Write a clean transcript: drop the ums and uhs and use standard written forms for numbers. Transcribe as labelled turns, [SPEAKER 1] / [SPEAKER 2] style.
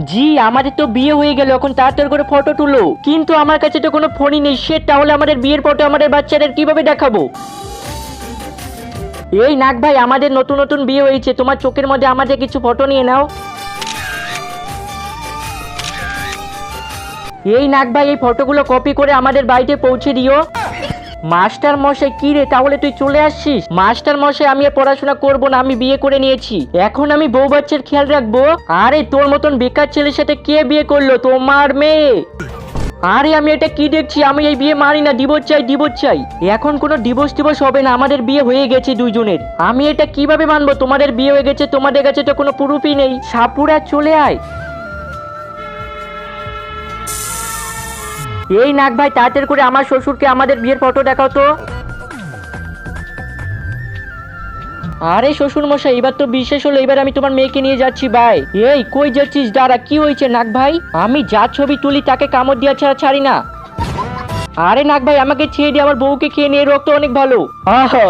[SPEAKER 1] জি আমাদের তো বিয়ে হয়ে গেল, এখন তাড়াতাড়ি করে ফটো তুলো। কিন্তু আমার কাছে তো কোনো ফোনই নেই, সে তাহলে আমাদের বিয়ের ফটো আমাদের বাচ্চাদের কিভাবে দেখাবো? এই নাক ভাই, আমাদের নতুন নতুন বিয়ে হয়েছে, তোমার চোখের মধ্যে আমাদের কিছু ফটো নিয়ে নাও। এই নাক ভাই, এই ফটোগুলো কপি করে আমাদের বাড়িতে পৌঁছে দিও। মাস্টার মশাই, কি রে, তাহলে তুই চলে আসছিস? মাস্টার মশাই, আমি আর পড়াশোনা করব না, আমি বিয়ে করে নিয়েছি, এখন আমি বউ বাচ্চার খেয়াল রাখবো। আরে তোর মতন বেকার ছেলের সাথে কে বিয়ে করলো? তোমার মেয়ে। আরে আমি এটা কি দেখছি, আমি এই বিয়ে মানি না, ডিভোর্স চাই, ডিভোর্স চাই। এখন কোনো ডিভোর্স টিভোর্স হবে না, আমাদের বিয়ে হয়ে গেছে দুইজনের। আমি এটা কিভাবে মানবো? তোমাদের বিয়ে হয়ে গেছে, তোমাদের কাছে তো কোনো প্রুফই নেই। সাপুরা, চলে আয়। এই নাক ভাই, তাড়াতাড়ি করে আমার শ্বশুরকে আমাদের বিয়ের ফটো দেখাও তো। আরে শ্বশুর মশাই, এবার তো বিশেষ হলো, এবার আমি তোমার মেয়েকে নিয়ে যাচ্ছি ভাই। এই কই যাচ্ছিস? দাঁড়া, কি হয়েছে নাক ভাই? আমি যা ছবি তুলি তাকে কামড় দিয়া ছাড়া ছাড়ি না। আরে নাক ভাই, আমাকে ছেড়ে দিয়ে আমার বউকে খেয়ে নিয়ে, রক্ত অনেক ভালো। আহা।